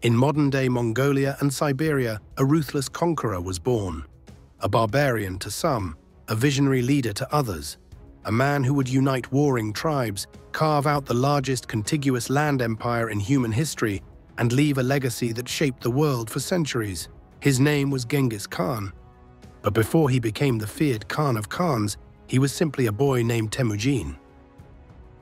In modern-day Mongolia and Siberia, a ruthless conqueror was born. A barbarian to some, a visionary leader to others. A man who would unite warring tribes, carve out the largest contiguous land empire in human history, and leave a legacy that shaped the world for centuries. His name was Genghis Khan. But before he became the feared Khan of Khans, he was simply a boy named Temujin.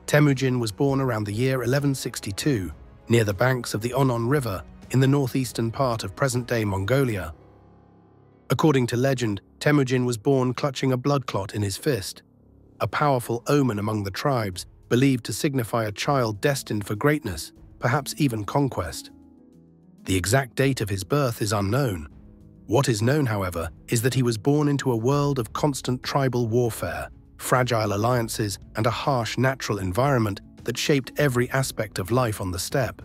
Temujin was born around the year 1162, near the banks of the Onon River, in the northeastern part of present-day Mongolia. According to legend, Temujin was born clutching a blood clot in his fist, a powerful omen among the tribes, believed to signify a child destined for greatness, perhaps even conquest. The exact date of his birth is unknown. What is known, however, is that he was born into a world of constant tribal warfare, fragile alliances, and a harsh natural environment that shaped every aspect of life on the steppe.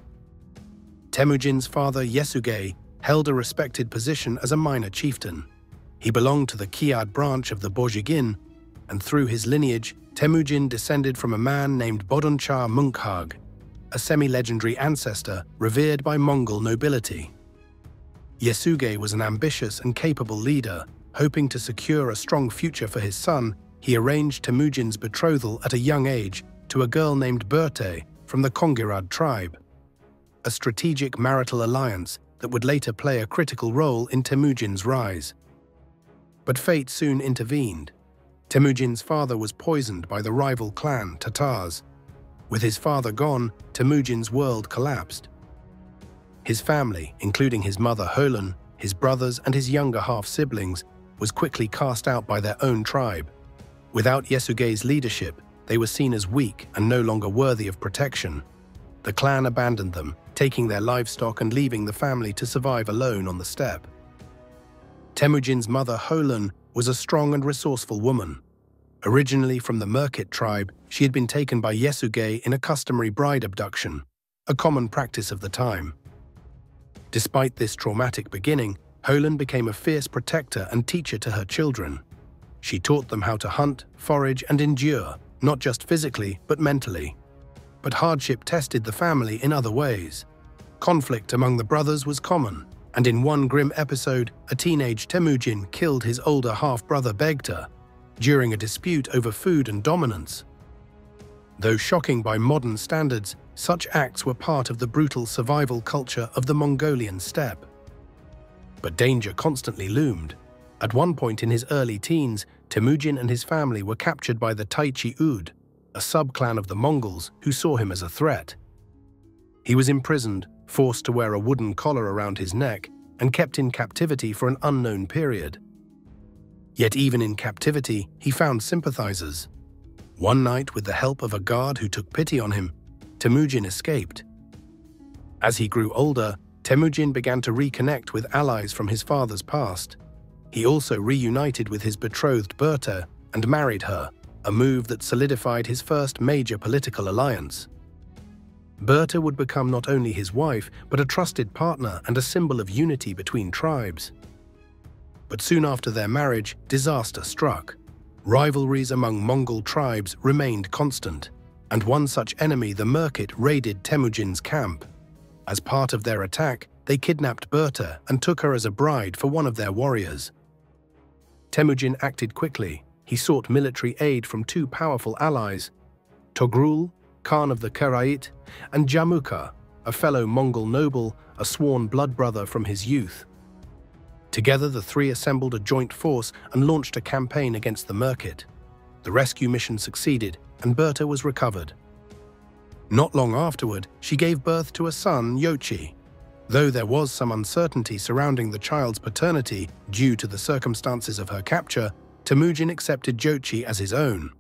Temujin's father, Yesugei, held a respected position as a minor chieftain. He belonged to the Kiad branch of the Börte, and through his lineage, Temujin descended from a man named Bodunchar Munkhag, a semi-legendary ancestor revered by Mongol nobility. Yesugei was an ambitious and capable leader. Hoping to secure a strong future for his son, he arranged Temujin's betrothal at a young age to a girl named Börte from the Conqueror tribe, a strategic marital alliance that would later play a critical role in Temujin's rise. But fate soon intervened. Temujin's father was poisoned by the rival clan Tatars. With his father gone, Temujin's world collapsed. His family, including his mother Holan, his brothers and his younger half-siblings, was quickly cast out by their own tribe. Without Yesugei's leadership, they were seen as weak and no longer worthy of protection. The clan abandoned them, taking their livestock and leaving the family to survive alone on the steppe. Temujin's mother Holan was a strong and resourceful woman. Originally from the Merkit tribe, she had been taken by Yesugei in a customary bride abduction, a common practice of the time. Despite this traumatic beginning, Holan became a fierce protector and teacher to her children. She taught them how to hunt, forage, and endure, not just physically, but mentally. But hardship tested the family in other ways. Conflict among the brothers was common, and in one grim episode, a teenage Temujin killed his older half-brother Börte during a dispute over food and dominance. Though shocking by modern standards, such acts were part of the brutal survival culture of the Mongolian steppe. But danger constantly loomed. At one point in his early teens, Temujin and his family were captured by the Taichi Ud, a sub-clan of the Mongols who saw him as a threat. He was imprisoned, forced to wear a wooden collar around his neck, and kept in captivity for an unknown period. Yet even in captivity, he found sympathizers. One night, with the help of a guard who took pity on him, Temujin escaped. As he grew older, Temujin began to reconnect with allies from his father's past. He also reunited with his betrothed Börte and married her, a move that solidified his first major political alliance. Börte would become not only his wife, but a trusted partner and a symbol of unity between tribes. But soon after their marriage, disaster struck. Rivalries among Mongol tribes remained constant, and one such enemy, the Merkit, raided Temujin's camp. As part of their attack, they kidnapped Börte and took her as a bride for one of their warriors. Temujin acted quickly. He sought military aid from two powerful allies, Togrul, Khan of the Karait, and Jamukha, a fellow Mongol noble, a sworn blood brother from his youth. Together, the three assembled a joint force and launched a campaign against the Merkit. The rescue mission succeeded, and Börte was recovered. Not long afterward, she gave birth to a son, Yochi. Though there was some uncertainty surrounding the child's paternity due to the circumstances of her capture, Temujin accepted Yochi as his own.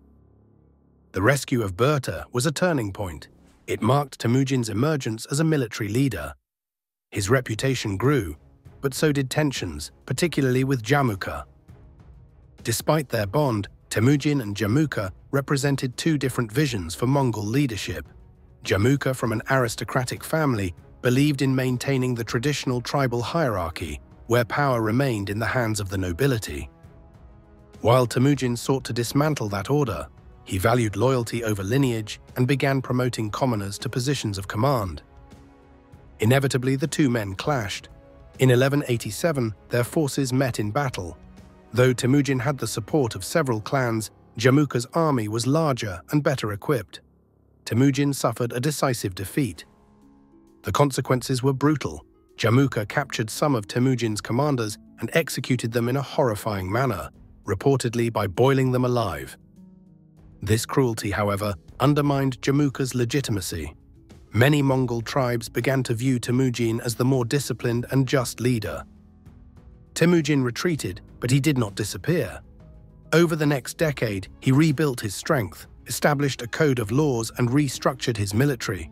The rescue of Börte was a turning point. It marked Temujin's emergence as a military leader. His reputation grew, but so did tensions, particularly with Jamukha. Despite their bond, Temujin and Jamukha represented two different visions for Mongol leadership. Jamukha, from an aristocratic family, believed in maintaining the traditional tribal hierarchy, where power remained in the hands of the nobility. While Temujin sought to dismantle that order, he valued loyalty over lineage and began promoting commoners to positions of command. Inevitably, the two men clashed. In 1187, their forces met in battle. Though Temujin had the support of several clans, Jamukha's army was larger and better equipped. Temujin suffered a decisive defeat. The consequences were brutal. Jamukha captured some of Temujin's commanders and executed them in a horrifying manner, reportedly by boiling them alive. This cruelty, however, undermined Jamukha's legitimacy. Many Mongol tribes began to view Temujin as the more disciplined and just leader. Temujin retreated, but he did not disappear. Over the next decade, he rebuilt his strength, established a code of laws, and restructured his military.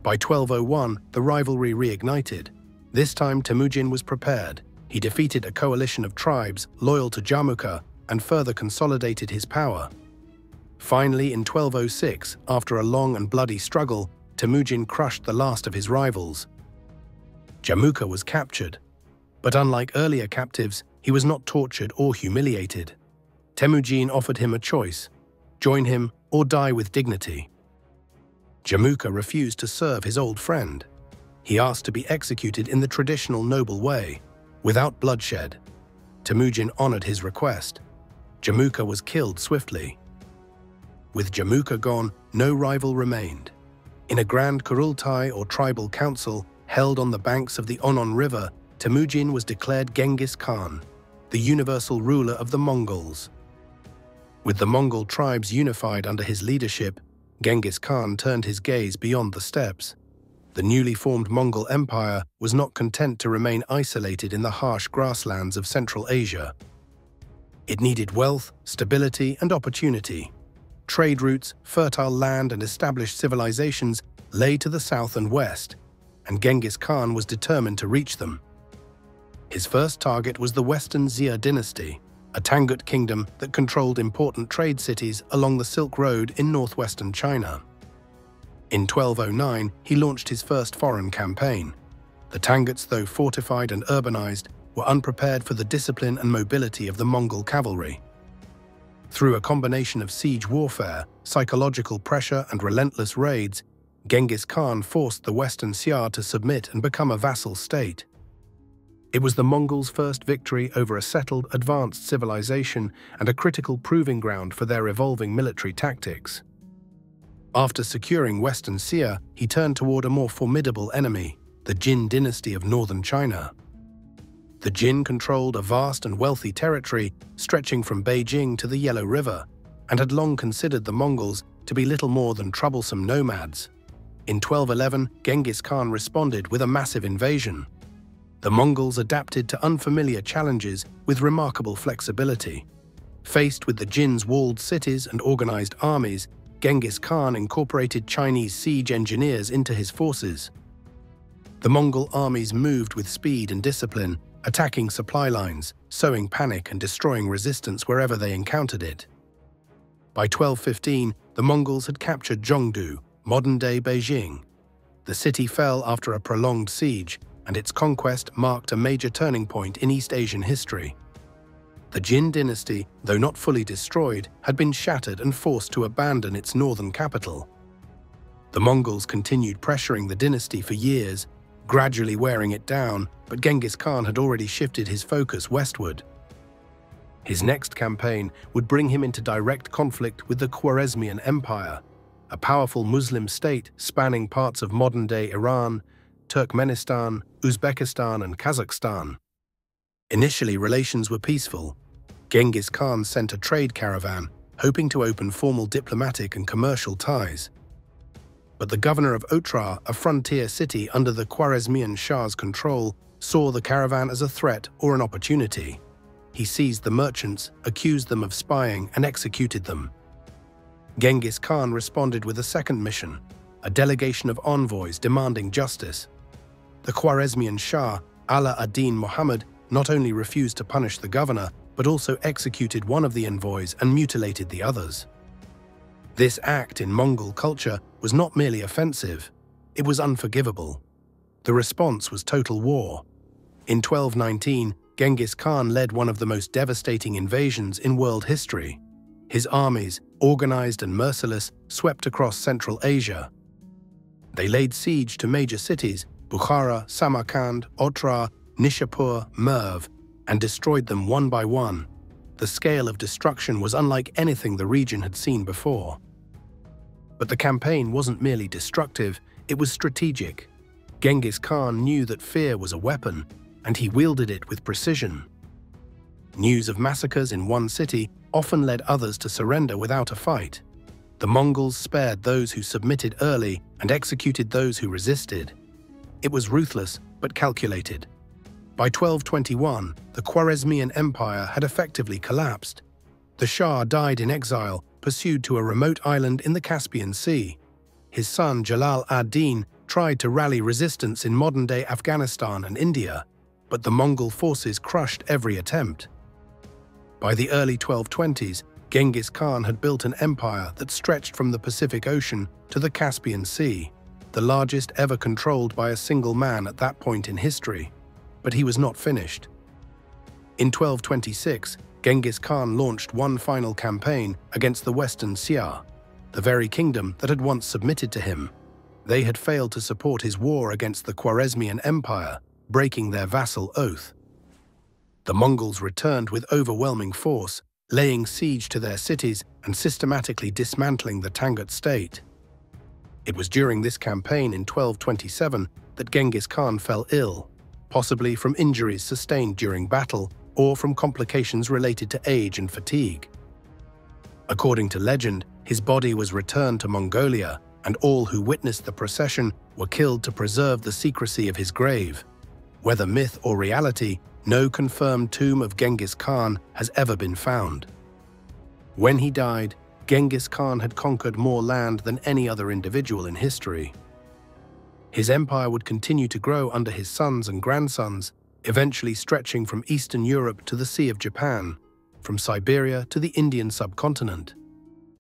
By 1201, the rivalry reignited. This time, Temujin was prepared. He defeated a coalition of tribes loyal to Jamukha and further consolidated his power. Finally, in 1206, after a long and bloody struggle, Temujin crushed the last of his rivals. Jamukha was captured, but unlike earlier captives, he was not tortured or humiliated. Temujin offered him a choice: join him or die with dignity. Jamukha refused to serve his old friend. He asked to be executed in the traditional noble way, without bloodshed. Temujin honored his request. Jamukha was killed swiftly. With Jamukha gone, no rival remained. In a grand Kurultai or tribal council held on the banks of the Onon River, Temujin was declared Genghis Khan, the universal ruler of the Mongols. With the Mongol tribes unified under his leadership, Genghis Khan turned his gaze beyond the steppes. The newly formed Mongol Empire was not content to remain isolated in the harsh grasslands of Central Asia. It needed wealth, stability, and opportunity. Trade routes, fertile land, and established civilizations lay to the south and west, and Genghis Khan was determined to reach them. His first target was the Western Xia dynasty, a Tangut kingdom that controlled important trade cities along the Silk Road in northwestern China. In 1209, he launched his first foreign campaign. The Tanguts, though fortified and urbanized, were unprepared for the discipline and mobility of the Mongol cavalry. Through a combination of siege warfare, psychological pressure, and relentless raids, Genghis Khan forced the Western Xia to submit and become a vassal state. It was the Mongols' first victory over a settled, advanced civilization and a critical proving ground for their evolving military tactics. After securing Western Xia, he turned toward a more formidable enemy, the Jin dynasty of northern China. The Jin controlled a vast and wealthy territory stretching from Beijing to the Yellow River, and had long considered the Mongols to be little more than troublesome nomads. In 1211, Genghis Khan responded with a massive invasion. The Mongols adapted to unfamiliar challenges with remarkable flexibility. Faced with the Jin's walled cities and organized armies, Genghis Khan incorporated Chinese siege engineers into his forces. The Mongol armies moved with speed and discipline, attacking supply lines, sowing panic and destroying resistance wherever they encountered it. By 1215, the Mongols had captured Zhongdu, modern-day Beijing. The city fell after a prolonged siege, and its conquest marked a major turning point in East Asian history. The Jin dynasty, though not fully destroyed, had been shattered and forced to abandon its northern capital. The Mongols continued pressuring the dynasty for years, gradually wearing it down, but Genghis Khan had already shifted his focus westward. His next campaign would bring him into direct conflict with the Khwarezmian Empire, a powerful Muslim state spanning parts of modern-day Iran, Turkmenistan, Uzbekistan, and Kazakhstan. Initially, relations were peaceful. Genghis Khan sent a trade caravan, hoping to open formal diplomatic and commercial ties. But the governor of Otrar, a frontier city under the Khwarezmian Shah's control, saw the caravan as a threat or an opportunity. He seized the merchants, accused them of spying, and executed them. Genghis Khan responded with a second mission, a delegation of envoys demanding justice. The Khwarezmian Shah, Ala ad-Din Muhammad, not only refused to punish the governor, but also executed one of the envoys and mutilated the others. This act in Mongol culture was not merely offensive, it was unforgivable. The response was total war. In 1219, Genghis Khan led one of the most devastating invasions in world history. His armies, organized and merciless, swept across Central Asia. They laid siege to major cities, Bukhara, Samarkand, Otrar, Nishapur, Merv, and destroyed them one by one. The scale of destruction was unlike anything the region had seen before. But the campaign wasn't merely destructive, it was strategic. Genghis Khan knew that fear was a weapon, and he wielded it with precision. News of massacres in one city often led others to surrender without a fight. The Mongols spared those who submitted early and executed those who resisted. It was ruthless but calculated. By 1221, the Khwarezmian Empire had effectively collapsed. The Shah died in exile, pursued to a remote island in the Caspian Sea. His son Jalal ad-Din tried to rally resistance in modern-day Afghanistan and India, but the Mongol forces crushed every attempt. By the early 1220s, Genghis Khan had built an empire that stretched from the Pacific Ocean to the Caspian Sea, the largest ever controlled by a single man at that point in history. But he was not finished. In 1226, Genghis Khan launched one final campaign against the Western Xia, the very kingdom that had once submitted to him. They had failed to support his war against the Khwarezmian Empire, breaking their vassal oath. The Mongols returned with overwhelming force, laying siege to their cities and systematically dismantling the Tangut state. It was during this campaign in 1227 that Genghis Khan fell ill, possibly from injuries sustained during battle or from complications related to age and fatigue. According to legend, his body was returned to Mongolia, and all who witnessed the procession were killed to preserve the secrecy of his grave. Whether myth or reality, no confirmed tomb of Genghis Khan has ever been found. When he died, Genghis Khan had conquered more land than any other individual in history. His empire would continue to grow under his sons and grandsons, eventually stretching from Eastern Europe to the Sea of Japan, from Siberia to the Indian subcontinent.